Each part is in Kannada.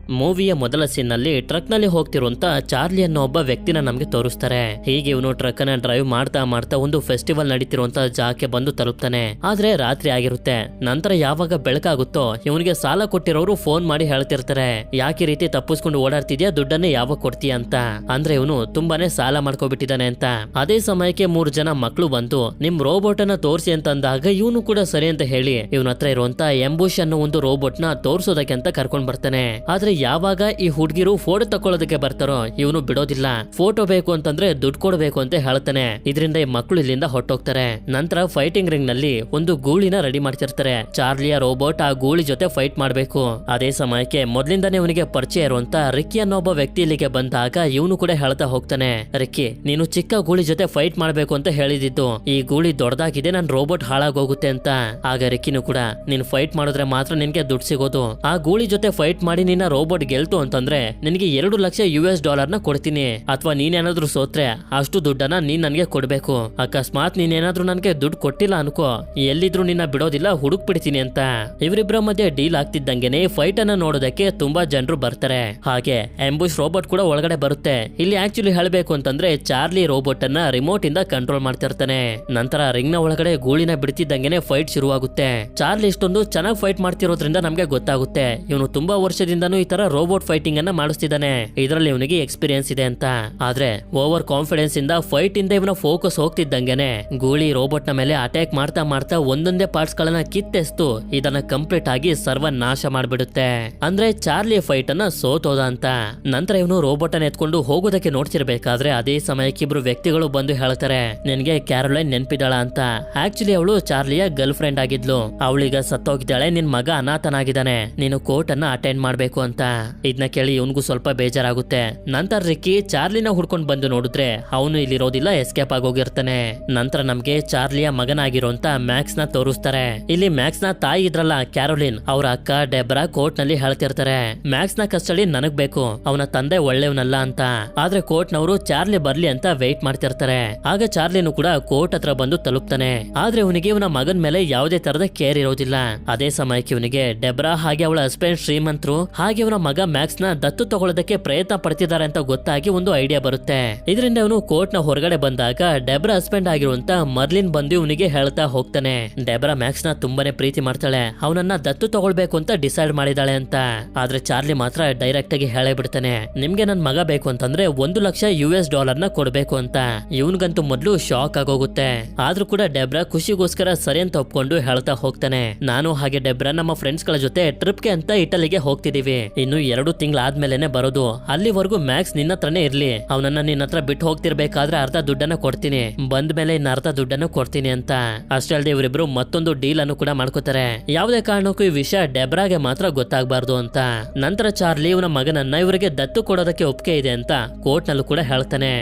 ಮೂವಿಯ ಮೊದಲ ಸೀನ್ ನಲ್ಲಿ ಟ್ರಕ್ ನಲ್ಲಿ ಹೋಗ್ತಿರುವಂತ ಚಾರ್ಲಿ ಅನ್ನೋ ಒಬ್ಬ ವ್ಯಕ್ತಿನ ನಮ್ಗೆ ತೋರಿಸ್ತಾರೆ. ಹೀಗೆ ಇವನು ಟ್ರಕ್ ಅನ್ನ ಡ್ರೈವ್ ಮಾಡ್ತಾ ಮಾಡ್ತಾ ಒಂದು ಫೆಸ್ಟಿವಲ್ ನಡೀತಿರುವಂತ ಜಾಗಕ್ಕೆ ಬಂದು ತಲುಪ್ತಾನೆ. ಆದ್ರೆ ರಾತ್ರಿ ಆಗಿರುತ್ತೆ. ನಂತರ ಯಾವಾಗ ಬೆಳಕಾಗುತ್ತೋ ಇವನಿಗೆ ಸಾಲ ಕೊಟ್ಟಿರೋರು ಫೋನ್ ಮಾಡಿ ಹೇಳ್ತಿರ್ತಾರೆ, ಯಾಕೆ ರೀತಿ ತಪ್ಪಿಸ್ಕೊಂಡು ಓಡಾಡ್ತಿದ್ಯಾ, ದುಡ್ಡನ್ನೇ ಯಾವಾಗ ಕೊಡ್ತೀಯ ಅಂತ. ಅಂದ್ರೆ ಇವನು ತುಂಬಾನೇ ಸಾಲ ಮಾಡ್ಕೊಬಿಟ್ಟಿದ್ದಾನೆ ಅಂತ. ಅದೇ ಸಮಯಕ್ಕೆ 3 ಜನ ಮಕ್ಕಳು ಬಂದು ನಿಮ್ ರೋಬೋಟ್ ಅನ್ನ ತೋರಿಸಿ ಅಂತ ಅಂದಾಗ ಇವನು ಕೂಡ ಸರಿ ಅಂತ ಹೇಳಿ ಇವನ ಹತ್ರ ಇರುವಂತ ಎಂಬುಷ್ ಅನ್ನೋ ಒಂದು ರೋಬೋಟ್ ನ ತೋರ್ಸೋದಕ್ಕೆ ಅಂತ ಕರ್ಕೊಂಡ್ ಬರ್ತಾನೆ. ಆದ್ರೆ ಯಾವಾಗ ಈ ಹುಡುಗಿರು ಫೋಟೋ ತಕೊಳ್ಳೋದಕ್ಕೆ ಬರ್ತಾರೋ ಇವನು ಬಿಡೋದಿಲ್ಲ. ಫೋಟೋ ಬೇಕು ಅಂತಂದ್ರೆ ದುಡ್ಡು ಕೊಡಬೇಕು ಅಂತ ಹೇಳ್ತಾನೆ. ಇದರಿಂದ ಈ ಮಕ್ಕಳು ಇಲ್ಲಿಂದ ಹೊಟ್ಟೋಗ್ತಾರೆ. ನಂತರ ಫೈಟಿಂಗ್ ರಿಂಗ್ ನಲ್ಲಿ ಒಂದು ಗೂಳಿನ ರೆಡಿ ಮಾಡ್ತಿರ್ತಾರೆ. ಚಾರ್ಲಿಯ ರೋಬೋಟ್ ಆ ಗೂಳಿ ಜೊತೆ ಫೈಟ್ ಮಾಡ್ಬೇಕು. ಅದೇ ಸಮಯಕ್ಕೆ ಮೊದ್ಲಿಂದಾನೇ ಇವನಿಗೆ ಪರಿಚಯ ಇರುವಂತ ರಿಕ್ಕಿ ಅನ್ನೋ ಒಬ್ಬ ವ್ಯಕ್ತಿ ಇಲ್ಲಿಗೆ ಬಂದಾಗ ಇವನು ಕೂಡ ಹೇಳ್ತಾ ಹೋಗ್ತಾನೆ, ರಿಕ್ಕಿ ನೀನು ಚಿಕ್ಕ ಗೂಳಿ ಜೊತೆ ಫೈಟ್ ಮಾಡ್ಬೇಕು ಅಂತ ಹೇಳಿದ್ದು, ಈ ಗೂಳಿ ದೊಡ್ಡದಾಗಿದೆ, ನನ್ ರೋಬೋಟ್ ಹಾಳಾಗೋಗುತ್ತೆ ಅಂತ. ಆಗ ರಿಕ್ಕಿನೂ ಕೂಡ ನೀನ್ ಫೈಟ್ ಮಾಡಿದ್ರೆ ಮಾತ್ರ ನಿನ್ಗೆ ದುಡ್ಡು ಸಿಗೋದು, ಆ ಗೂಳಿ ಜೊತೆ ಫೈಟ್ ಮಾಡಿ ನಿನ್ನ ರೋಬೋಟ್ ಗೆಲ್ತು ಅಂತಂದ್ರೆ ನಿನಗೆ $2,00,000 ನ ಕೊಡ್ತೀನಿ, ಅಥವಾ ನೀನೇನಾದ್ರೂ ಸೋತ್ರೆ ಅಷ್ಟು ದುಡ್ಡನ್ನ ನೀನ್ ನನ್ಗೆ ಕೊಡ್ಬೇಕು. ಅಕಸ್ಮಾತ್ ನೀನೇನಾದ್ರೂ ನನ್ಗೆ ದುಡ್ಡು ಕೊಟ್ಟಿಲ್ಲ ಅನ್ಕೋ, ಎಲ್ಲಿದ್ರು ನಿನ್ನ ಬಿಡೋದಿಲ್ಲ, ಹುಡುಕ್ ಬಿಡ್ತೀನಿ ಅಂತ. ಇವರಿಬ್ಬರ ಮಧ್ಯೆ ಡೀಲ್ ಆಗ್ತಿದ್ದಂಗೆನೆ ಫೈಟ್ ಅನ್ನ ನೋಡೋದಕ್ಕೆ ತುಂಬಾ ಜನರು ಬರ್ತಾರೆ. ಹಾಗೆ ಎಂಬುಷ್ ರೋಬೋಟ್ ಕೂಡ ಒಳಗಡೆ ಬರುತ್ತೆ. ಇಲ್ಲಿ ಆಕ್ಚುಲಿ ಹೇಳ್ಬೇಕು ಅಂತಂದ್ರೆ ಚಾರ್ಲಿ ರೋಬೋಟ್ ಅನ್ನ ರಿಮೋಟ್ ಇಂದ ಕಂಟ್ರೋಲ್ ಮಾಡ್ತಿರ್ತಾನೆ. ನಂತರ ರಿಂಗ್ ನ ಒಳಗಡೆ ಗೂಳಿನ ಬಿಡ್ತಿದ್ದಂಗೆನೆ ಫೈಟ್ ಶುರುವಾಗುತ್ತೆ. ಚಾರ್ಲಿ ಇಷ್ಟೊಂದು ಚೆನ್ನಾಗಿ ಫೈಟ್ ಮಾಡ್ತಿರೋದ್ರಿಂದ ನಮ್ಗೆ ಗೊತ್ತಾಗುತ್ತೆ ಇವನು ತುಂಬಾ ವರ್ಷದಿಂದನೂ ಈ ತರ ರೋಬೋಟ್ ಫೈಟಿಂಗ್ ಅನ್ನ ಮಾಡಿಸ್ತಿದ್ದಾನೆ, ಇದರಲ್ಲಿ ಇವನಿಗೆ ಎಕ್ಸ್ಪೀರಿಯನ್ಸ್ ಇದೆ ಅಂತ. ಆದ್ರೆ ಓವರ್ ಕಾನ್ಫಿಡೆನ್ಸ್ ಇಂದ ಫೈಟ್ ಇಂದ ಇವನ ಫೋಕಸ್ ಹೋಗ್ತಿದ್ದಂಗೆನೆ ಗೂಳಿ ರೋಬೋಟ್ ನ ಮೇಲೆ ಅಟ್ಯಾಕ್ ಮಾಡ್ತಾ ಮಾಡ್ತಾ ಒಂದೊಂದೇ ಪಾರ್ಟ್ಸ್ ಗಳನ್ನ ಕಿತ್ತೆಸ್ತು ಇದನ್ನ ಕಂಪ್ಲೀಟ್ ಆಗಿ ಸರ್ವನಾಶ ಮಾಡ್ಬಿಡುತ್ತೆ. ಅಂದ್ರೆ ಚಾರ್ಲಿ ಫೈಟ್ ಅನ್ನ ಸೋತೋದ ಅಂತ. ನಂತರ ಇವನು ರೋಬೋಟ್ ಅನ್ನ ಎತ್ಕೊಂಡು ಹೋಗೋದಕ್ಕೆ ನೋಡ್ತಿರ್ಬೇಕಾದ್ರೆ ಅದೇ ಸಮಯಕ್ಕೆ ಇಬ್ರು ವ್ಯಕ್ತಿಗಳು ಬಂದು ಹೇಳ್ತಾರೆ, ನಿನ್ಗೆ ಕ್ಯಾರೋಲೈನ್ ನೆನ್ಪಿದಾಳ ಅಂತ. ಆಕ್ಚುಲಿ ಅವಳು ಚಾರ್ಲಿಯ ಗರ್ಲ್ ಫ್ರೆಂಡ್ ಆಗಿದ್ಲು, ಅವಳೀಗ ಸತ್ತೋಗಿದ್ದಾಳೆ, ನಿನ್ ಮಗ ಅನಾಥನಾಗಿದ್ದಾನೆ, ನೀನು ಕೋರ್ಟ್ ಅನ್ನ ಅಟೆಂಡ್ ಮಾಡ್ಬೇಕು ಅಂತ. ಇದನ್ನ ಕೇಳಿ ಇವನ್ಗೂ ಸ್ವಲ್ಪ ಬೇಜಾರಾಗುತ್ತೆ. ನಂತರ ರಿಕ್ಕಿ ಚಾರ್ಲಿನ ಹುಡ್ಕೊಂಡ್ ಬಂದು ನೋಡಿದ್ರೆ ಅವನು ಇಲ್ಲಿರೋದಿಲ್ಲ, ಎಸ್ಕೇಪ್ ಆಗೋಗಿರ್ತಾನೆ. ನಂತರ ನಮ್ಗೆ ಚಾರ್ಲಿಯ ಮಗನಾಗಿರುವಂತ ಮ್ಯಾಕ್ಸ್ ನ ತೋರಿಸ್ತಾರೆ. ಇಲ್ಲಿ ಮ್ಯಾಕ್ಸ್ ನ ತಾಯಿ ಇದ್ರಲ್ಲ ಕ್ಯಾರೋಲಿನ್, ಅವ್ರ ಅಕ್ಕ ಡೆಬ್ರಾ ಕೋರ್ಟ್ ನಲ್ಲಿ ಹೇಳ್ತಿರ್ತಾರೆ, ಮ್ಯಾಕ್ಸ್ ನ ಕಸ್ಟಡಿ ನನಗ್ ಬೇಕು, ಅವನ ತಂದೆ ಒಳ್ಳೆಯವನಲ್ಲ ಅಂತ. ಆದ್ರೆ ಕೋರ್ಟ್ ನವರು ಚಾರ್ಲಿ ಬರ್ಲಿ ಅಂತ ವೇಟ್ ಮಾಡ್ತಿರ್ತಾರೆ. ಆಗ ಚಾರ್ಲಿನೂ ಕೂಡ ಕೋರ್ಟ್ ಹತ್ರ ಬಂದು ತಲುಪ್ತಾನೆ. ಆದ್ರೆ ಇವನಿಗೆ ಇವನ ಮಗನ್ ಮೇಲೆ ಯಾವುದೇ ತರದ ಕೇರ್ ಇರೋದಿಲ್ಲ. ಅದೇ ಸಮಯಕ್ಕೆ ಇವನಿಗೆ ಡೆಬ್ರಾ ಹಾಗೆ ಅವಳ ಹಸ್ಬೆಂಡ್ ಶ್ರೀಮಂತರು ಹಾಗೆ ಇವನ ಮಗ ಮ್ಯಾಕ್ಸ್ ನ ದತ್ತು ತಗೊಳ್ಳೋದಕ್ಕೆ ಪ್ರಯತ್ನ ಪಡ್ತಿದ್ದಾರೆ ಅಂತ ಗೊತ್ತಾಗಿ ಒಂದು ಐಡಿಯಾ ಬರುತ್ತೆ. ಇದರಿಂದ ಇವನು ಕೋರ್ಟ್ ನ ಹೊರಗಡೆ ಬಂದಾಗ ಡೆಬ್ರಾ ಹಸ್ಬೆಂಡ್ ಆಗಿರುವಂತ ಮರ್ಲಿನ್ ಬಂದು ಇವನಿಗೆ ಹೇಳ್ತಾ ಹೋಗ್ತಾನೆ, ಡೆಬ್ರಾ ಮ್ಯಾಕ್ಸ್ ನ ತುಂಬಾನೇ ಪ್ರೀತಿ ಮಾಡ್ತಾಳೆ, ಅವನನ್ನ ದತ್ತು ತಗೊಳ್ಬೇಕು ಅಂತ ಡಿಸೈಡ್ ಮಾಡಿದಾಳೆ ಅಂತ. ಆದ್ರೆ ಚಾರ್ಲಿ ಮಾತ್ರ ಡೈರೆಕ್ಟ್ ಆಗಿ ಹೇಳೇ ಬಿಡ್ತಾನೆ, ನಿಮ್ಗೆ ನನ್ ಮಗ ಬೇಕು ಅಂತಂದ್ರೆ $1,00,000 ನ ಕೊಡ್ಬೇಕು ಅಂತ. ಇವನ್ಗಂತೂ ಮೊದ್ಲು ಶಾಕ್ ಆಗೋಗುತ್ತೆ. ಆದ್ರೂ ಕೂಡ ಡೆಬ್ರಾ ಖುಷಿಗೋಸ್ಕರ ಸರಿ ಅಂತ ಒಪ್ಕೊಂಡು ಹೇಳ್ತಾ ಹೋಗ್ತಾನೆ, ನಾನು ಹಾಗೆ ಡೆಬ್ರಾ ನಮ್ಮ ಫ್ರೆಂಡ್ಸ್ ಗಳ ಜೊತೆ ಟ್ರಿಪ್ ಗೆ ಅಂತ ಇಟಲಿಗೆ ಹೋಗ್ತಿದೀವಿ, ಇನ್ನು 2 ತಿಂಗಳಾದ್ಮೇಲೆನೆ ಬರೋದು, ಅಲ್ಲಿವರೆಗೂ ಮ್ಯಾಕ್ಸ್ ನಿನ್ನ ಹತ್ರನೇ ಇರ್ಲಿ, ಅವನನ್ನ ನಿನ್ನ ಹತ್ರ ಬಿಟ್ಟು ಹೋಗ್ತಿರ್ಬೇಕಾದ್ರೆ ಅರ್ಧ ದುಡ್ಡನ್ನ ಕೊಡ್ತೀನಿ, ಬಂದ ಮೇಲೆ ಇನ್ನ ಅರ್ಧ ದುಡ್ಡನ್ನು ಕೊಡ್ತೀನಿ ಅಂತ. ಅಷ್ಟೇ ಅಲ್ಲದೆ ಇವರಿಬ್ರು ಮತ್ತೊಂದು ಡೀಲ್ ಅನ್ನು ಕೂಡ ಮಾಡ್ಕೋತಾರೆ, ಯಾವುದೇ ಕಾರಣಕ್ಕೂ ಈ ವಿಷಯ ಡೆಬ್ರಾಗೆ ಮಾತ್ರ ಗೊತ್ತಾಗಬಾರ್ದು ಅಂತ. ನಂತರ ಚಾರ್ಲಿ ಇವನ ಮಗನನ್ನ ಇವರಿಗೆ ದತ್ತು ಕೊಡೋದಕ್ಕೆ ಒಪ್ಪಿಗೆ ಇದೆ ಅಂತ ಕೋರ್ಟ್ ನಲ್ಲೂ ಕೂಡ ಹೇಳ್ತಾನೆ.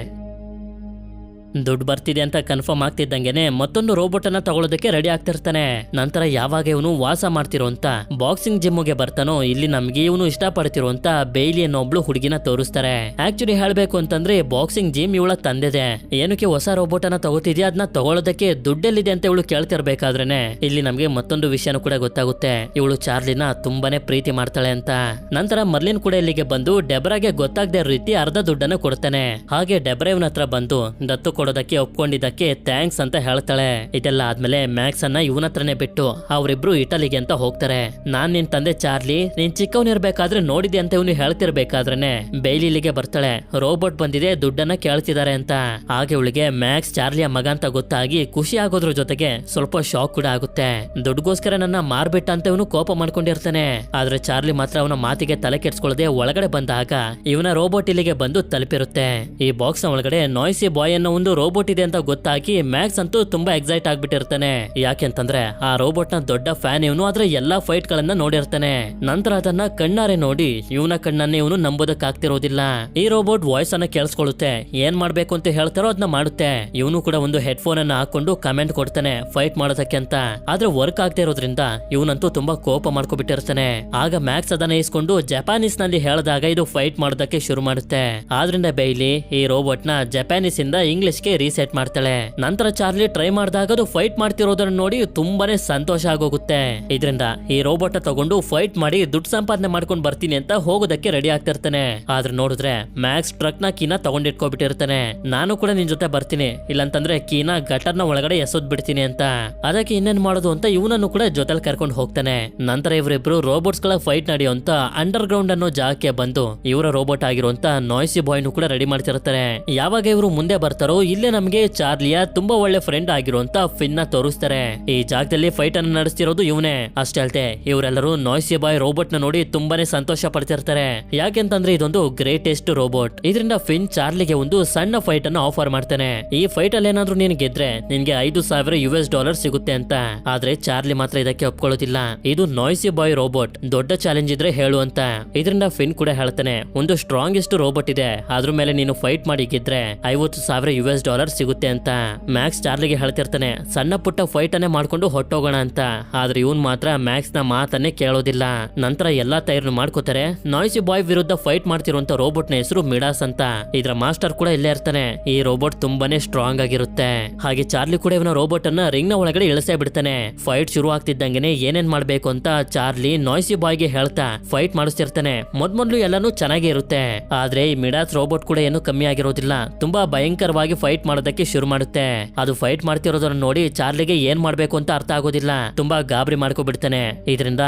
ದುಡ್ಡು ಬರ್ತಿದೆ ಅಂತ ಕನ್ಫರ್ಮ್ ಆಗ್ತಿದ್ದಂಗೆನೆ ಮತ್ತೊಂದು ರೋಬೋಟ್ ಅನ್ನ ತಗೊಳ್ಳೋದಕ್ಕೆ ರೆಡಿ ಆಗ್ತಿರ್ತಾನೆ. ನಂತರ ಯಾವಾಗ ಇವನು ವಾಸ ಮಾಡ್ತಿರುವಂತ ಬಾಕ್ಸಿಂಗ್ ಜಿಮ್ಗೆ ಬರ್ತಾನೋ ಇಲ್ಲಿ ನಮ್ಗೆ ಇವನು ಇಷ್ಟಪಡ್ತಿರುವಂತ ಬೇಯ್ಲಿ ಅನ್ನೋ ಒಬ್ಳು ಹುಡುಗಿನ ತೋರಿಸ್ತಾರೆ. ಆಕ್ಚುಲಿ ಹೇಳ್ಬೇಕು ಅಂತಂದ್ರೆ ಬಾಕ್ಸಿಂಗ್ ಜಿಮ್ ಇವಳ ತಂದೆದೆ, ಏನಕ್ಕೆ ಹೊಸ ರೋಬೋಟ್ ಅನ್ನ ತಗೋತಿದ್ಯಾ, ಅದನ್ನ ತಗೊಳ್ಳೋದಕ್ಕೆ ದುಡ್ಡೆಲ್ಲಿದೆ ಅಂತ ಇವಳು ಕೇಳ್ತಿರ್ಬೇಕಾದ್ರೇನೆ ಇಲ್ಲಿ ನಮ್ಗೆ ಮತ್ತೊಂದು ವಿಷಯನೂ ಕೂಡ ಗೊತ್ತಾಗುತ್ತೆ, ಇವಳು ಚಾರ್ಲಿನ ತುಂಬಾನೇ ಪ್ರೀತಿ ಮಾಡ್ತಾಳೆ ಅಂತ. ನಂತರ ಮರ್ಲಿನ್ ಕೂಡ ಇಲ್ಲಿಗೆ ಬಂದು ಡೆಬ್ರಾಗೆ ಗೊತ್ತಾಗದೆ ರೀತಿ ಅರ್ಧ ದುಡ್ಡನ್ನು ಕೊಡ್ತಾನೆ. ಹಾಗೆ ಡೆಬ್ರಾ ಇವನ ಹತ್ರ ಬಂದು ದತ್ತು ಕೊಡೋದಕ್ಕೆ ಒಪ್ಕೊಂಡಿದ್ದಕ್ಕೆ ಥ್ಯಾಂಕ್ಸ್ ಅಂತ ಹೇಳ್ತಾಳೆ. ಇದೆಲ್ಲ ಆದ್ಮೇಲೆ ಮ್ಯಾಕ್ಸ್ ಅನ್ನ ಇವನ ಹತ್ರನೇ ಬಿಟ್ಟು ಅವರಿಬ್ರು ಇಟಲಿಗೆ ಅಂತ ಹೋಗ್ತಾರೆ. ನಾನ್ ನಿನ್ ತಂದೆ ಚಾರ್ಲಿ, ನೀನ್ ಚಿಕ್ಕವನಿರ್ಬೇಕಾದ್ರೆ ನೋಡಿದೆ ಅಂತ ಇವನು ಹೇಳ್ತಿರ್ಬೇಕಾದ್ರೇನೆ ಬೇಯ್ಲಿಗೆ ಬರ್ತಾಳೆ, ರೋಬೋಟ್ ಬಂದಿದೆ ದುಡ್ಡನ್ನ ಕೇಳ್ತಿದ್ದಾರೆ ಅಂತ. ಹಾಗೆ ಇವಳಿಗೆ ಮ್ಯಾಕ್ಸ್ ಚಾರ್ಲಿಯ ಮಗ ಅಂತ ಗೊತ್ತಾಗಿ ಖುಷಿ ಆಗೋದ್ರ ಜೊತೆಗೆ ಸ್ವಲ್ಪ ಶಾಕ್ ಕೂಡ ಆಗುತ್ತೆ. ದುಡ್ಗೋಸ್ಕರ ನನ್ನ ಮಾರ್ಬಿಟ್ಟ ಅಂತ ಇವನು ಕೋಪ ಮಾಡ್ಕೊಂಡಿರ್ತಾನೆ. ಆದ್ರೆ ಚಾರ್ಲಿ ಮಾತ್ರ ಅವನ ಮಾತಿಗೆ ತಲೆ ಕೆಡ್ಸ್ಕೊಳ್ಳದೆ ಒಳಗಡೆ ಬಂದಾಗ ಇವನ ರೋಬೋಟ್ ಇಲ್ಲಿಗೆ ಬಂದು ತಲುಪಿರುತ್ತೆ. ಈ ಬಾಕ್ಸ್ ನ ಒಳಗಡೆ ನಾಯ್ಸಿ ಬಾಯ್ ಅನ್ನೋ ಒಂದು ರೋಬೋಟ್ ಇದೆ ಅಂತ ಗೊತ್ತಾಗಿ ಮ್ಯಾಕ್ಸ್ ಅಂತೂ ತುಂಬಾ ಎಕ್ಸೈಟ್ ಆಗ್ಬಿಟ್ಟಿರ್ತಾನೆ. ಯಾಕೆಂತಂದ್ರೆ ಆ ರೋಬೋಟ್ ನ ದೊಡ್ಡ ಫ್ಯಾನ್ ಇವನು, ಆದ್ರೆ ಎಲ್ಲಾ ಫೈಟ್ ಗಳನ್ನ ನೋಡಿರ್ತಾನೆ. ನಂತರ ಅದನ್ನ ಕಣ್ಣಾರೆ ನೋಡಿ ಇವನ ಕಣ್ಣನ್ನೇ ಇವನು ನಂಬೋದಕ್ಕಾಗ್ತಿರೋದಿಲ್ಲ. ಈ ರೋಬೋಟ್ ವಾಯ್ಸ್ ಅನ್ನ ಕೇಳಿಸ್ಕೊಳ್ಳುತ್ತೆ, ಏನ್ ಮಾಡ್ಬೇಕು ಅಂತ ಹೇಳ್ತಾರೋ ಅದನ್ನ ಮಾಡುತ್ತೆ. ಇವನು ಕೂಡ ಒಂದು ಹೆಡ್ಫೋನ್ ಅನ್ನ ಹಾಕೊಂಡು ಕಮೆಂಟ್ ಕೊಡ್ತಾನೆ ಫೈಟ್ ಮಾಡೋದಕ್ಕೆ ಅಂತ. ಆದ್ರೆ ವರ್ಕ್ ಆಗ್ತಾ ಇರೋದ್ರಿಂದ ಇವನಂತೂ ತುಂಬಾ ಕೋಪ ಮಾಡ್ಕೊಬಿಟ್ಟಿರ್ತಾನೆ. ಆಗ ಮ್ಯಾಕ್ಸ್ ಅದನ್ನ ಇಸ್ಕೊಂಡು ಜಪಾನೀಸ್ ನಲ್ಲಿ ಹೇಳಿದಾಗ ಇದು ಫೈಟ್ ಮಾಡೋದಕ್ಕೆ ಶುರು ಮಾಡುತ್ತೆ. ಆದ್ರಿಂದ ಬೇಯ್ಲಿ ಈ ರೋಬೋಟ್ ನ ಜಪಾನೀಸ್ ಇಂದ ಇಂಗ್ಲಿಷ್ ಗೆ ರೀಸೆಟ್ ಮಾಡ್ತಾಳೆ. ನಂತರ ಚಾರ್ಲಿ ಟ್ರೈ ಮಾಡಿದಾಗ ಅದು ಫೈಟ್ ಮಾಡ್ತಿರೋದನ್ನ ನೋಡಿ ತುಂಬಾನೇ ಸಂತೋಷ ಆಗೋಗುತ್ತೆ. ಇದರಿಂದ ಈ ರೋಬೋಟ್ ತಗೊಂಡು ಫೈಟ್ ಮಾಡಿ ದುಡ್ಡು ಸಂಪಾದನೆ ಮಾಡ್ಕೊಂಡು ಬರ್ತೀನಿ ಅಂತ ಹೋಗೋದಕ್ಕೆ ರೆಡಿ ಆಗ್ತಿರ್ತಾನೆ. ಆದ್ರೆ ನೋಡಿದ್ರೆ ಮ್ಯಾಕ್ಸ್ ಟ್ರಕ್ ನ ಕೀನ ತಗೊಂಡಿಟ್ಕೊಬಿಟ್ಟಿರ್ತಾನೆ. ನಾನು ಕೂಡ ನಿನ್ ಜೊತೆ ಬರ್ತೀನಿ, ಇಲ್ಲಂತಂದ್ರೆ ಕೀನ ಗಟರ್ನ ಒಳಗಡೆ ಎಸೋದ್ ಬಿಡ್ತೀನಿ ಅಂತ. ಅದಕ್ಕೆ ಇನ್ನೇನ್ ಮಾಡೋದು ಅಂತ ಇವನನ್ನು ಕೂಡ ಜೊತೆಲಿ ಕರ್ಕೊಂಡು ಹೋಗ್ತಾನೆ. ನಂತರ ಇವರಿಬ್ರು ರೋಬೋಟ್ಸ್ ಗಳ ಫೈಟ್ ನಡೆಯುವಂತ ಅಂಡರ್ ಗ್ರೌಂಡ್ ಅನ್ನೋ ಜಾಗಕ್ಕೆ ಬಂದು ಇವರ ರೋಬೋಟ್ ಆಗಿರುವಂತ ನಾಯ್ಸಿ ಬಾಯ್ನು ಕೂಡ ರೆಡಿ ಮಾಡ್ತಿರ್ತಾರೆ. ಯಾವಾಗ ಇವರು ಮುಂದೆ ಬರ್ತಾರೋ ಇಲ್ಲೇ ನಮಗೆ ಚಾರ್ಲಿಯ ತುಂಬಾ ಒಳ್ಳೆ ಫ್ರೆಂಡ್ ಆಗಿರುವಂತ ಫಿನ್ ನ ತೋರಿಸ್ತಾರೆ. ಈ ಜಾಗದಲ್ಲಿ ಫೈಟ್ ಅನ್ನು ನಡೆಸ್ತಿರೋದು ಇವನೇ. ಅಷ್ಟೇ ಅಲ್ದೆ ಇವರೆಲ್ಲರೂ ನಾಯ್ಸಿ ಬಾಯ್ ರೋಬೋಟ್ ನ ನೋಡಿ ತುಂಬಾನೇ ಸಂತೋಷ ಪಡ್ತಿರ್ತಾರೆ. ಯಾಕೆಂತಂದ್ರೆ ಇದೊಂದು ಗ್ರೇಟೆಸ್ಟ್ ರೋಬೋಟ್. ಇದರಿಂದ ಫಿನ್ ಚಾರ್ಲಿಗೆ ಒಂದು ಸಣ್ಣ ಫೈಟ್ ಅನ್ನು ಆಫರ್ ಮಾಡ್ತಾನೆ. ಈ ಫೈಟ್ ಅಲ್ಲಿ ಏನಾದ್ರೂ ನೀನ್ ಗೆದ್ರೆ ನಿನ್ಗೆ $5,000 ಸಿಗುತ್ತೆ ಅಂತ. ಆದ್ರೆ ಚಾರ್ಲಿ ಮಾತ್ರ ಇದಕ್ಕೆ ಒಪ್ಕೊಳ್ಳೋದಿಲ್ಲ. ಇದು ನಾಯ್ಸಿ ಬಾಯ್ ರೋಬೋಟ್, ದೊಡ್ಡ ಚಾಲೆಂಜ್ ಇದ್ರೆ ಹೇಳು ಅಂತ. ಇದರಿಂದ ಫಿನ್ ಕೂಡ ಹೇಳ್ತಾನೆ, ಒಂದು ಸ್ಟ್ರಾಂಗೆಸ್ಟ್ ರೋಬೋಟ್ ಇದೆ, ಅದ್ರ ಮೇಲೆ ನೀನು ಫೈಟ್ ಮಾಡಿ ಗೆದ್ರೆ $50,000 ಸಿಗುತ್ತೆ ಅಂತ. ಮ್ಯಾಕ್ಸ್ ಚಾರ್ಲಿಗೆ ಹೇಳ್ತಿರ್ತಾನೆ ಸಣ್ಣ ಪುಟ್ಟ ಫೈಟ್ ಅನ್ನೇ ಮಾಡ್ಕೊಂಡು ಹೊಟ್ಟೋಗೋಣ ಅಂತ. ಆದ್ರೆ ಇವನ್ ಮಾತ್ರ ಮ್ಯಾಕ್ಸ್ ನ ಮಾತನ್ನೇ ಕೇಳೋದಿಲ್ಲ. ನಂತರ ಎಲ್ಲಾ ತಯಾರಿ ಮಾಡ್ಕೋತಾರೆ. ನಾಯ್ಸಿ ಬಾಯ್ ವಿರುದ್ಧ ಫೈಟ್ ಮಾಡ್ತಿರುವಂತ ರೋಬೋಟ್ ನ ಹೆಸರು ಮಿಡಾಸ್ ಅಂತ. ಇದರ ಮಾಸ್ಟರ್ ಕೂಡ ಇಲ್ಲೇ ಇರ್ತಾನೆ. ಈ ರೋಬೋಟ್ ತುಂಬಾನೇ ಸ್ಟ್ರಾಂಗ್ ಆಗಿರುತ್ತೆ. ಹಾಗೆ ಚಾರ್ಲಿ ಕೂಡ ಇವನ ರೋಬೋಟ್ ಅನ್ನ ರಿಂಗ್ ನ ಒಳಗಡೆ ಇಳಿಸೇ ಬಿಡ್ತಾನೆ. ಫೈಟ್ ಶುರು ಆಗ್ತಿದ್ದಂಗೆನೆ ಏನೇನ್ ಮಾಡ್ಬೇಕು ಅಂತ ಚಾರ್ಲಿ ನಾಯ್ಸಿ ಬಾಯ್ ಗೆ ಹೇಳ್ತಾ ಫೈಟ್ ಮಾಡಿಸ್ತಿರ್ತಾನೆ. ಮೊದ್ಲು ಎಲ್ಲಾನು ಚೆನ್ನಾಗಿ ಇರುತ್ತೆ. ಆದ್ರೆ ಈ ಮಿಡಾಸ್ ರೋಬೋಟ್ ಕೂಡ ಏನು ಕಮ್ಮಿ ಆಗಿರೋದಿಲ್ಲ. ತುಂಬಾ ಭಯಂಕರವಾಗಿ ಫೈಟ್ ಮಾಡೋದಕ್ಕೆ ಶುರು ಮಾಡುತ್ತೆ. ಅದು ಫೈಟ್ ಮಾಡ್ತಿರೋದನ್ನ ನೋಡಿ ಚಾರ್ಲಿಗೆ ಏನ್ ಮಾಡ್ಬೇಕು ಅಂತ ಅರ್ಥ ಆಗೋದಿಲ್ಲ. ತುಂಬಾ ಗಾಬರಿ ಮಾಡ್ಕೊಬಿಡ್ತಾನೆ. ಇದರಿಂದ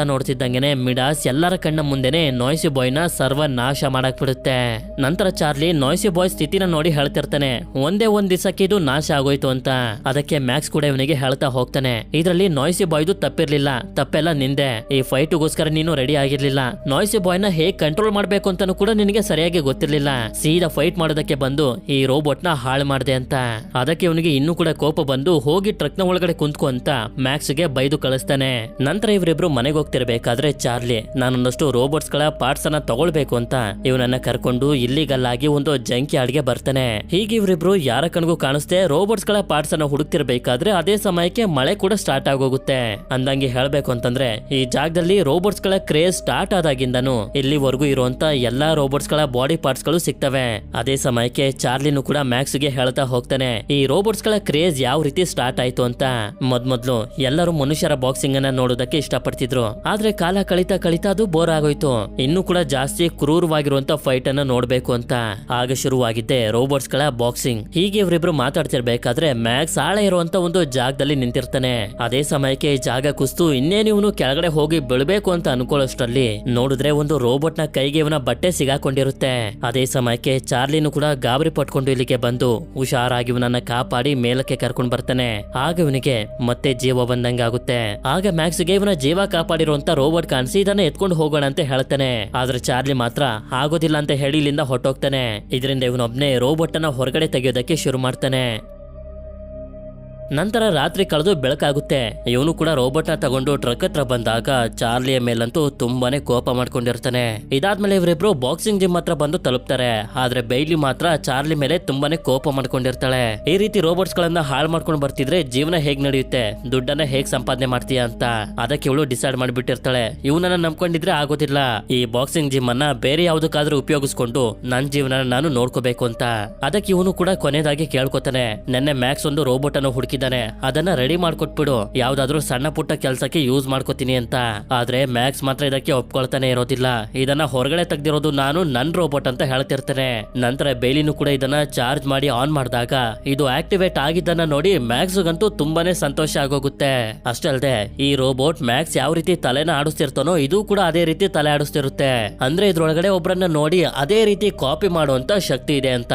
ನೋಡ್ತಿದ್ದಂಗೆನೆ ಮಿಡಾಸ್ ಎಲ್ಲರ ಕಣ್ಣ ಮುಂದೆನೆ ನಾಯ್ಸಿ ಬಾಯ್ ನ ಸರ್ವ ನಾಶ ಮಾಡಕ್ ಬಿಡುತ್ತೆ. ನಂತರ ಚಾರ್ಲಿ ನಾಯ್ಸಿ ಬಾಯ್ ಸ್ಥಿತಿನ ನೋಡಿ ಹೇಳ್ತಿರ್ತಾನೆ, ಒಂದೇ ಒಂದ್ ದಿವಸಕ್ಕೆ ಇದು ನಾಶ ಆಗೋಯ್ತು ಅಂತ. ಅದಕ್ಕೆ ಮ್ಯಾಕ್ಸ್ ಕೂಡ ಇವನಿಗೆ ಹೇಳ್ತಾ ಹೋಗ್ತಾನೆ, ಇದರಲ್ಲಿ ನಾಯ್ಸಿ ಬಾಯ್ದು ತಪ್ಪಿರ್ಲಿಲ್ಲ, ತಪ್ಪೆಲ್ಲ ನಿಂದೆ. ಈ ಫೈಟ್ಗೋಸ್ಕರ ನೀನು ರೆಡಿ ಆಗಿರ್ಲಿಲ್ಲ. ನಾಯ್ಸಿ ಬಾಯ್ ನ ಹೇಗ್ ಕಂಟ್ರೋಲ್ ಮಾಡ್ಬೇಕು ಅಂತಾನು ಕೂಡ ನಿನಗೆ ಸರಿಯಾಗಿ ಗೊತ್ತಿರ್ಲಿಲ್ಲ. ಸೀದಾ ಫೈಟ್ ಮಾಡೋದಕ್ಕೆ ಬಂದು ಈ ರೋಬೋಟ್ ನ ಹಾಳು ಮಾಡಿದೆ ಅಂತ. ಅದಕ್ಕೆ ಇವನಿಗೆ ಇನ್ನೂ ಕೂಡ ಕೋಪ ಬಂದು ಹೋಗಿ ಟ್ರಕ್ ನ ಒಳಗಡೆ ಕುಂತ್ಕೊ ಅಂತ ಮ್ಯಾಕ್ಸ್ ಗೆ ಬೈದು ಕಳಿಸ್ತಾನೆ. ನಂತರ ಇವರಿಬ್ರು ಮನೆಗೆ ಹೋಗ್ತಿರ್ಬೇಕಾದ್ರೆ ಚಾರ್ಲಿ ನಾನೊಂದಷ್ಟು ರೋಬೋಟ್ಸ್ ಗಳ ಪಾರ್ಟ್ಸ್ ಅನ್ನ ತಗೊಳ್ಬೇಕು ಅಂತ ಇವನನ್ನ ಕರ್ಕೊಂಡು ಇಲ್ಲಿಗಲ್ಲಾಗಿ ಒಂದು ಜಂಕಿ ಅಡಿಗೆ ಬರ್ತಾನೆ. ಹೀಗೆ ಇವರಿಬ್ರು ಯಾರ ಕಣ್ಗೂ ಕಾಣಿಸ್ದೆ ರೋಬೋಟ್ಸ್ ಗಳ ಪಾರ್ಟ್ಸ್ ಅನ್ನ ಹುಡುಕ್ತಿರ್ಬೇಕಾದ್ರೆ ಅದೇ ಸಮಯಕ್ಕೆ ಮಳೆ ಕೂಡ ಸ್ಟಾರ್ಟ್ ಆಗೋಗುತ್ತೆ. ಅಂದಂಗೆ ಹೇಳ್ಬೇಕು ಅಂತಂದ್ರೆ ಈ ಜಾಗದಲ್ಲಿ ರೋಬೋಟ್ಸ್ ಗಳ ಕ್ರೇಜ್ ಸ್ಟಾರ್ಟ್ ಆದಾಗಿಂದನು ಇಲ್ಲಿವರೆಗೂ ಇರುವಂತ ಎಲ್ಲಾ ರೋಬೋಟ್ಸ್ ಗಳ ಬಾಡಿ ಪಾರ್ಟ್ಸ್ ಗಳು ಸಿಗ್ತವೆ. ಅದೇ ಸಮಯಕ್ಕೆ ಚಾರ್ಲಿನು ಕೂಡ ಮ್ಯಾಕ್ಸ್ ಗೆ ಹೇಳ್ತಾ ಹೋಗ್ತಾನೆ, ಈ ರೋಬೋಟ್ಸ್ ಗಳ ಕ್ರೇಜ್ ಯಾವ ರೀತಿ ಸ್ಟಾರ್ಟ್ ಆಯ್ತು ಅಂತ. ಮೊದ್ಲು ಎಲ್ಲರೂ ಮನುಷ್ಯರ ಬಾಕ್ಸಿಂಗ್ ಅನ್ನ ನೋಡೋದಕ್ಕೆ ಇಷ್ಟಪಡ್ತಿದ್ರು. ಆದ್ರೆ ಕಾಲ ಕಳಿತಾ ಅದು ಬೋರ್ ಆಗೋಯ್ತು. ಇನ್ನು ಕೂಡ ಜಾಸ್ತಿ ಕ್ರೂರವಾಗಿರುವಂತ ಫೈಟ್ ಅನ್ನ ನೋಡ್ಬೇಕು ಅಂತ. ಆಗ ಶುರುವಾಗಿದ್ದೆ ರೋಬೋಟ್ಸ್ ಗಳ ಬಾಕ್ಸಿಂಗ್. ಹೀಗೆ ಇವರಿಬ್ರು ಮಾತಾಡ್ತಿರ್ಬೇಕಾದ್ರೆ ಮ್ಯಾಕ್ಸ್ ಆಳೆ ಇರುವಂತ ಒಂದು ಜಾಗದಲ್ಲಿ ನಿಂತಿರ್ತಾನೆ. ಅದೇ ಸಮಯಕ್ಕೆ ಈ ಜಾಗ ಕುಸ್ತು ಇನ್ನೇನು ಇವನು ಕೆಳಗಡೆ ಹೋಗಿ ಬೀಳ್ಬೇಕು ಅಂತ ಅನ್ಕೊಳ್ಳೋಷ್ಟರಲ್ಲಿ ನೋಡಿದ್ರೆ ಒಂದು ರೋಬೋಟ್ ನ ಕೈಗೆ ಇವನ ಬಟ್ಟೆ ಸಿಗಾಕೊಂಡಿರುತ್ತೆ. ಅದೇ ಸಮಯಕ್ಕೆ ಚಾರ್ಲಿನು ಕೂಡ ಗಾಬರಿ ಪಟ್ಕೊಂಡು ಇಲ್ಲಿಗೆ ಬಂದು ಹುಷಾರಾಗಿ ಇವನನ್ನ ಕಾಪಾಡಿ ಮೇಲಕ್ಕೆ ಕರ್ಕೊಂಡು ಬರ್ತಾನೆ. ಆಗ ಇವನಿಗೆ ಮತ್ತೆ ಜೀವ ಬಂದಂಗಾಗುತ್ತೆ. ಆಗ ಮ್ಯಾಕ್ಸ್ ಗೆ ಇವನ ಜೀವ ಕಾಪಾಡಿರುವಂತ ರೋಬೋಟ್ ಕಾಣಿಸಿ ಇದನ್ನ ಎತ್ಕೊಂಡು ಹೋಗೋಣ ಅಂತ ಹೇಳ್ತಾನೆ. ಆದ್ರೆ ಚಾರ್ಲಿ ಮಾತ್ರ ಆಗೋದಿಲ್ಲ ಅಂತ ಹೇಳಿ ಇಲ್ಲಿಂದ ಹೊಟ್ಟೋಗ್ತಾನೆ. ಇದರಿಂದ ಇವನೊಬ್ನೇ ರೋಬೋಟ್ ಅನ್ನ ಹೊರಗಡೆ ತೆಗೆಯೋದಕ್ಕೆ ಶುರು ಮಾಡ್ತಾನೆ. ನಂತರ ರಾತ್ರಿ ಕಳೆದು ಬೆಳಕಾಗುತ್ತೆ. ಇವನು ಕೂಡ ರೋಬೋಟ್ ನ ತಗೊಂಡು ಟ್ರಕ್ ಹತ್ರ ಬಂದಾಗ ಚಾರ್ಲಿಯ ಮೇಲಂತೂ ತುಂಬಾನೇ ಕೋಪ ಮಾಡ್ಕೊಂಡಿರ್ತಾನೆ. ಇದಾದ್ಮೇಲೆ ಇವರಿಬ್ರು ಬಾಕ್ಸಿಂಗ್ ಜಿಮ್ ಹತ್ರ ಬಂದು ತಲುಪ್ತಾರೆ. ಆದ್ರೆ ಬೈಲಿ ಮಾತ್ರ ಚಾರ್ಲಿ ಮೇಲೆ ತುಂಬಾನೇ ಕೋಪ ಮಾಡ್ಕೊಂಡಿರ್ತಾಳೆ. ಈ ರೀತಿ ರೋಬೋಟ್ಸ್ ಗಳನ್ನ ಹಾಳು ಮಾಡ್ಕೊಂಡು ಬರ್ತಿದ್ರೆ ಜೀವನ ಹೇಗ್ ನಡೆಯುತ್ತೆ, ದುಡ್ಡನ್ನ ಹೇಗ್ ಸಂಪಾದನೆ ಮಾಡ್ತೀಯ ಅಂತ. ಅದಕ್ಕೆ ಇವಳು ಡಿಸೈಡ್ ಮಾಡ್ಬಿಟ್ಟಿರ್ತಾಳೆ, ಇವನನ್ನ ನಂಬ್ಕೊಂಡಿದ್ರೆ ಆಗೋದಿಲ್ಲ. ಈ ಬಾಕ್ಸಿಂಗ್ ಜಿಮ್ ಅನ್ನ ಬೇರೆ ಯಾವ್ದಕ್ಕಾದ್ರೂ ಉಪಯೋಗಿಸ್ಕೊಂಡು ನನ್ ಜೀವನ ನಾನು ನೋಡ್ಕೋಬೇಕು ಅಂತ. ಅದಕ್ಕೆ ಇವನು ಕೂಡ ಕೊನೆಯದಾಗಿ ಕೇಳ್ಕೊತಾನೆ, ನೆನ್ನೆ ಮ್ಯಾಕ್ಸ್ ಒಂದು ರೋಬೋಟ್ ಅನ್ನು ಹುಡುಕಿ ಅದನ್ನ ರೆಡಿ ಮಾಡ್ಕೊಟ್ಬಿಡು, ಯಾವ್ದಾದ್ರು ಸಣ್ಣ ಪುಟ್ಟ ಕೆಲ್ಸಕ್ಕೆ ಯೂಸ್ ಮಾಡ್ಕೋತೀನಿ ಅಂತ. ಆದ್ರೆ ಮ್ಯಾಕ್ಸ್ ಮಾತ್ರ ಇದಕ್ಕೆ ಒಪ್ಕೊಳ್ತಾನೆ ಇರೋದಿಲ್ಲ. ಇದನ್ನ ಹೊರಗಡೆ ತೆಗ್ದಿರೋದು ನಾನು ನನ್ ರೋಬೋಟ್ ಅಂತ ಹೇಳ್ತಿರ್ತಾನೆ. ನಂತರ ಬೇಲಿನೂ ಕೂಡ ಇದನ್ನ ಚಾರ್ಜ್ ಮಾಡಿ ಆನ್ ಮಾಡಿದಾಗ ಇದು ಆಕ್ಟಿವೇಟ್ ಆಗಿದ್ದನ್ನ ನೋಡಿ ಮ್ಯಾಕ್ಸ್ಗಂತೂ ತುಂಬಾನೇ ಸಂತೋಷ ಆಗೋಗುತ್ತೆ. ಅಷ್ಟೇ ಅಲ್ಲದೆ ಈ ರೋಬೋಟ್ ಮ್ಯಾಕ್ಸ್ ಯಾವ ರೀತಿ ತಲೆನ ಆಡಿಸ್ತಿರ್ತಾನೋ ಇದು ಕೂಡ ಅದೇ ರೀತಿ ತಲೆ ಆಡಿಸ್ತಿರುತ್ತೆ. ಅಂದ್ರೆ ಇದ್ರೊಳಗಡೆ ಒಬ್ರನ್ನ ನೋಡಿ ಅದೇ ರೀತಿ ಕಾಪಿ ಮಾಡುವಂತ ಶಕ್ತಿ ಇದೆ ಅಂತ.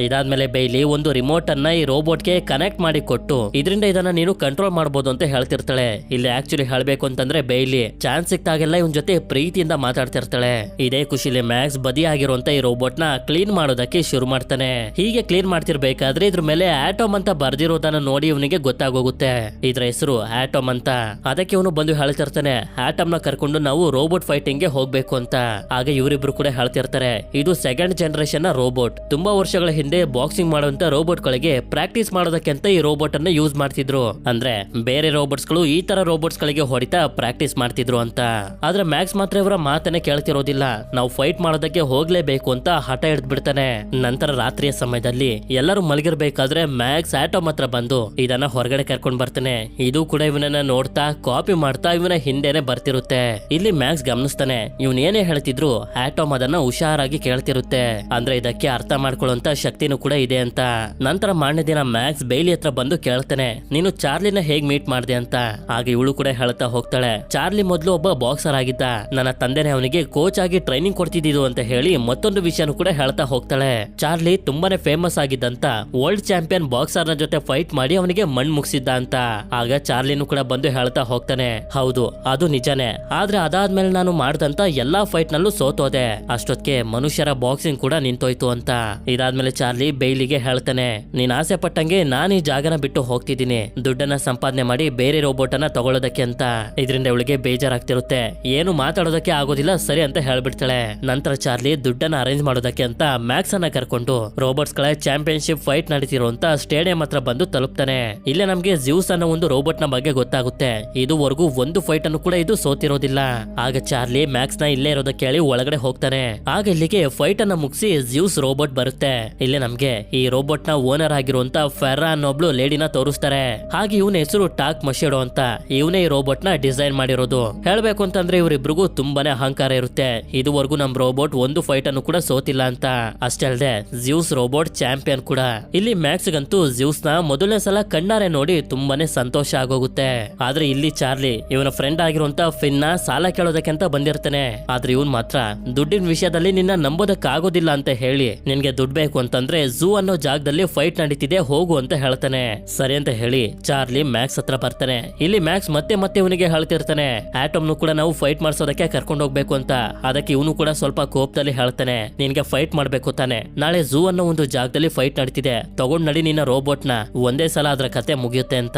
ಇದಾದ್ಮೇಲೆ ಬೇಲಿ ಒಂದು ರಿಮೋಟ್ ಅನ್ನ ಈ ರೋಬೋಟ್ಗೆ ಕನೆಕ್ಟ್ ಮಾಡಿ ಕೊಟ್ಟು ಇದರಿಂದ ಇದನ್ನ ನೀನು ಕಂಟ್ರೋಲ್ ಮಾಡಬಹುದು ಅಂತ ಹೇಳ್ತಿರ್ತಾಳೆ. ಇಲ್ಲಿ ಆಕ್ಚುಲಿ ಹೇಳ್ಬೇಕು ಅಂತಂದ್ರೆ ಬೇಲಿ ಚಾನ್ಸ್ ಸಿಕ್ತಾಗೆಲ್ಲ ಇವನ್ ಜೊತೆ ಪ್ರೀತಿಯಿಂದ ಮಾತಾಡ್ತಿರ್ತಾಳೆ. ಇದೇ ಖುಷಿಲಿ ಮ್ಯಾಕ್ಸ್ ಬದಿ ಆಗಿರುವಂತ ಈ ರೋಬೋಟ್ ನ ಕ್ಲೀನ್ ಮಾಡೋದಕ್ಕೆ ಶುರು ಮಾಡ್ತಾನೆ. ಹೀಗೆ ಕ್ಲೀನ್ ಮಾಡ್ತಿರ್ಬೇಕಾದ್ರೆ ಇದ್ರ ಮೇಲೆ ಆಟೋಮ್ ಅಂತ ಬರ್ದಿರೋದನ್ನ ನೋಡಿ ಇವನಿಗೆ ಗೊತ್ತಾಗೋಗುತ್ತೆ. ಇದ್ರ ಹೆಸರು ಆಟೋಮ್ ಅಂತ. ಅದಕ್ಕೆ ಇವನು ಬಂದು ಹೇಳ್ತಿರ್ತಾನೆ, ಆಟಮ್ ನ ಕರ್ಕೊಂಡು ನಾವು ರೋಬೋಟ್ ಫೈಟಿಂಗ್ ಗೆ ಹೋಗ್ಬೇಕು ಅಂತ. ಆಗ ಇವರಿಬ್ರು ಕೂಡ ಹೇಳ್ತಿರ್ತಾರೆ, ಇದು ಸೆಕೆಂಡ್ ಜನರೇಷನ್ ನ ರೋಬೋಟ್. ತುಂಬಾ ವರ್ಷಗಳ ಹಿಂದೆ ಬಾಕ್ಸಿಂಗ್ ಮಾಡುವಂತ ರೋಬೋಟ್ ಗಳಿಗೆ ಪ್ರಾಕ್ಟೀಸ್ ಮಾಡೋದಕ್ಕೆ ಅಂತ ಈ ರೋಬೋಟ್ ಅನ್ನ ಯೂಸ್ ಮಾಡ್ತಿದ್ರು, ಅಂದ್ರೆ ಬೇರೆ ರೋಬೋಟ್ಸ್ ಗಳು ಈ ತರ ರೋಬೋಟ್ಸ್ ಗಳಿಗೆ ಹೊಡಿತಾ ಪ್ರಾಕ್ಟೀಸ್ ಮಾಡ್ತಿದ್ರು ಅಂತ. ಆದ್ರೆ ಮ್ಯಾಕ್ಸ್ ಮಾತ್ರ ಇವರ ಮಾತನ್ನೇ ಕೇಳ್ತಿರೋದಿಲ್ಲ. ನಾವು ಫೈಟ್ ಮಾಡೋದಕ್ಕೆ ಹೋಗ್ಲೇಬೇಕು ಅಂತ ಹಠ ಹಿಡಿದು ಬಿಡ್ತಾನೆ. ನಂತರ ರಾತ್ರಿಯ ಸಮಯದಲ್ಲಿ ಎಲ್ಲರೂ ಮಲಗಿರ್ಬೇಕಾದ್ರೆ ಮ್ಯಾಕ್ಸ್ ಆಟೋಮ್ ಹತ್ರ ಬಂದು ಇದನ್ನ ಹೊರಗಡೆ ಕರ್ಕೊಂಡ್ ಬರ್ತಾನೆ. ಇದು ಕೂಡ ಇವನನ್ನ ನೋಡ್ತಾ ಕಾಪಿ ಮಾಡ್ತಾ ಇವನ ಹಿಂದೆನೆ ಬರ್ತಿರುತ್ತೆ. ಇಲ್ಲಿ ಮ್ಯಾಕ್ಸ್ ಗಮನಿಸ್ತಾನೆ, ಇವನ್ ಏನೇ ಹೇಳ್ತಿದ್ರು ಆಟೋಮ್ ಅದನ್ನ ಹುಷಾರಾಗಿ ಕೇಳ್ತಿರುತ್ತೆ. ಅಂದ್ರೆ ಇದಕ್ಕೆ ಅರ್ಥ ಮಾಡ್ಕೊಳ್ಳುವಂತ ಶಕ್ತಿನೂ ಕೂಡ ಇದೆ ಅಂತ. ನಂತರ ಮಾರನೇ ದಿನ ಮ್ಯಾಕ್ಸ್ ಬೇಲಿ ಹತ್ರ ಬಂದು ಕೇಳ್ತಾನೆ, ನೀನು ಚಾರ್ಲಿನ ಹೇಗ್ ಮೀಟ್ ಮಾಡ್ದೆ ಅಂತ. ಆಗ ಇವಳು ಕೂಡ ಹೇಳ್ತಾ ಹೋಗ್ತಾಳೆ, ಚಾರ್ಲಿ ಮೊದ್ಲು ಒಬ್ಬ ಬಾಕ್ಸರ್ ಆಗಿದ್ದ, ನನ್ನ ತಂದೆನೆ ಅವನಿಗೆ ಕೋಚ್ ಆಗಿ ಟ್ರೈನಿಂಗ್ ಕೊಡ್ತಿದ್ದು ಅಂತ ಹೇಳಿ ಮತ್ತೊಂದು ವಿಷಯನೂ ಕೂಡ ಹೇಳ್ತಾ ಹೋಗ್ತಾಳೆ. ಚಾರ್ಲಿ ತುಂಬಾನೇ ಫೇಮಸ್ ಆಗಿದ್ದಂತ ವರ್ಲ್ಡ್ ಚಾಂಪಿಯನ್ ಬಾಕ್ಸರ್ ನ ಜೊತೆ ಫೈಟ್ ಮಾಡಿ ಅವನಿಗೆ ಮಣ್ಣು ಮುಗಿಸಿದ್ದ ಅಂತ. ಆಗ ಚಾರ್ಲಿನೂ ಕೂಡ ಬಂದು ಹೇಳ್ತಾ ಹೋಗ್ತಾನೆ, ಹೌದು ಅದು ನಿಜಾನೇ, ಆದ್ರೆ ಅದಾದ್ಮೇಲೆ ನಾನು ಮಾಡಿದಂತ ಎಲ್ಲಾ ಫೈಟ್ ನಲ್ಲೂ ಸೋತೋದೆ. ಅಷ್ಟೊತ್ತಿಗೆ ಮನುಷ್ಯರ ಬಾಕ್ಸಿಂಗ್ ಕೂಡ ನಿಂತೋಯ್ತು ಅಂತ. ಇದಾದ್ಮೇಲೆ ಚಾರ್ಲಿ ಬೈಲಿಗೆ ಹೇಳ್ತಾನೆ, ನೀನ್ ಆಸೆ ಪಟ್ಟಂಗೆ ನಾನು ಈ ಜಾಗನ ಬಿಟ್ಟು ಹೋಗ್ತಿದ್ದೀನಿ, ದುಡ್ಡನ್ನ ಸಂಪಾದನೆ ಮಾಡಿ ಬೇರೆ ರೋಬೋಟ್ ಅನ್ನ ತಗೊಳ್ಳೋದಕ್ಕೆ ಅಂತ. ಇದರಿಂದ ಇವಳಿಗೆ ಬೇಜಾರಾಗ್ತಿರುತ್ತೆ, ಏನು ಮಾತಾಡೋದಕ್ಕೆ ಆಗೋದಿಲ್ಲ ಸರಿ ಅಂತ ಹೇಳ್ಬಿಡ್ತಾಳೆ. ನಂತರ ಚಾರ್ಲಿ ದುಡ್ಡನ್ನ ಅರೇಂಜ್ ಮಾಡೋದಕ್ಕೆ ಅಂತ ಮ್ಯಾಕ್ಸ್ ಅನ್ನ ಕರ್ಕೊಂಡು ರೋಬೋಟ್ಸ್ ಗಳ ಚಾಂಪಿಯನ್ಶಿಪ್ ಫೈಟ್ ನಡೀತಿರುವಂತ ಸ್ಟೇಡಿಯಂ ಹತ್ರ ಬಂದು ತಲುಪ್ತಾನೆ. ಇಲ್ಲೇ ನಮ್ಗೆ ಜ್ಯೂಸ್ ಅನ್ನೋ ಒಂದು ರೋಬೋಟ್ ನ ಬಗ್ಗೆ ಗೊತ್ತಾಗುತ್ತೆ. ಇದುವರೆಗೂ ಒಂದು ಫೈಟ್ ಅನ್ನು ಕೂಡ ಇದು ಸೋತಿರೋದಿಲ್ಲ. ಆಗ ಚಾರ್ಲಿ ಮ್ಯಾಕ್ಸ್ ನ ಇಲ್ಲೇ ಇರೋದಕ್ಕೆ ಕೇಳಿ ಒಳಗಡೆ ಹೋಗ್ತಾನೆ. ಆಗ ಇಲ್ಲಿಗೆ ಫೈಟ್ ಅನ್ನ ಮುಗಿಸಿ ಜ್ಯೂಸ್ ರೋಬೋಟ್ ಬರುತ್ತೆ. ಇಲ್ಲಿ ನಮ್ಗೆ ಈ ರೋಬೋಟ್ ನ ಓನರ್ ಆಗಿರುವಂತ ಫೆರ್ರಾ ಅನ್ನೊಬ್ಳು ಲೇಡಿನ ತೋರಿಸ್ತಾರೆ. ಹಾಗೆ ಇವನ ಹೆಸರು ಟಾಕ್ ಮಶಿಡೋ ಅಂತ. ಇವನೇ ಈ ರೋಬೋಟ್ ನ ಡಿಸೈನ್ ಮಾಡಿರೋದು. ಹೇಳ್ಬೇಕು ಅಂತಂದ್ರೆ ಇವರಿಬ್ರಿಗೂ ತುಂಬಾನೇ ಅಹಂಕಾರ ಇರುತ್ತೆ. ಇದುವರೆಗೂ ನಮ್ ರೋಬೋಟ್ ಒಂದು ಫೈಟ್ ಅನ್ನು ಕೂಡ ಸೋತಿಲ್ಲ ಅಂತ. ಅಷ್ಟೇ ಅಲ್ಲದೆ ಜ್ಯೂಸ್ ರೋಬೋಟ್ ಚಾಂಪಿಯನ್ ಕೂಡ. ಇಲ್ಲಿ ಮ್ಯಾಕ್ಸ್ ಗಂತೂ ಜ್ಯೂಸ್ ನ ಮೊದಲನೇ ಸಲ ಕಣ್ಣಾರೆ ನೋಡಿ ತುಂಬಾನೇ ಸಂತೋಷ ಆಗೋಗುತ್ತೆ. ಆದ್ರೆ ಇಲ್ಲಿ ಚಾರ್ಲಿ ಇವನ ಫ್ರೆಂಡ್ ಆಗಿರುವಂತ ಫಿನ್ ನ ಸಾಲ ಕೇಳೋದಕ್ಕೆ ಅಂತ ಬಂದಿರ್ತಾನೆ. ಆದ್ರೆ ಇವನ್ ಮಾತ್ರ ದುಡ್ಡಿನ ವಿಷಯದಲ್ಲಿ ನಿನ್ನ ನಂಬೋದಕ್ಕಾಗೋದಿಲ್ಲ ಅಂತ ಹೇಳಿ, ನಿನ್ಗೆ ದುಡ್ಡು ಬೇಕು ಅಂತಂದ್ರೆ ಝೂ ಅನ್ನೋ ಜಾಗದಲ್ಲಿ ಫೈಟ್ ನಡೀತಿದೆ ಹೋಗು ಅಂತ ಹೇಳ್ತಾನೆ. ಸರಿ ಅಂತ ಹೇಳಿ ಚಾರ್ಲಿ ಮ್ಯಾಕ್ಸ್ ಹತ್ರ ಬರ್ತಾನೆ. ಇಲ್ಲಿ ಮ್ಯಾಕ್ಸ್ ಮತ್ತೆ ಮತ್ತೆ ಇವನಿಗೆ ಹೇಳ್ತಿರ್ತಾನೆ, ಆಟಮ್ನು ಕೂಡ ನಾವು ಫೈಟ್ ಮಾಡ್ಸೋದಕ್ಕೆ ಕರ್ಕೊಂಡು ಹೋಗ್ಬೇಕು ಅಂತ. ಅದಕ್ಕೆ ಇವನು ಕೂಡ ಸ್ವಲ್ಪ ಕೋಪದಲ್ಲಿ ಹೇಳ್ತಾನೆ, ನಿನ್ಗೆ ಫೈಟ್ ಮಾಡ್ಬೇಕು ತಾನೆ, ನಾಳೆ ಝೂ ಅನ್ನೋ ಒಂದು ಜಾಗದಲ್ಲಿ ಫೈಟ್ ನಡೀತಿದೆ, ತಗೊಂಡ್ ನಡಿ ನಿನ್ನ ರೋಬೋಟ್ ನ, ಒಂದೇ ಸಲ ಅದ್ರ ಕತೆ ಮುಗಿಯುತ್ತೆ ಅಂತ.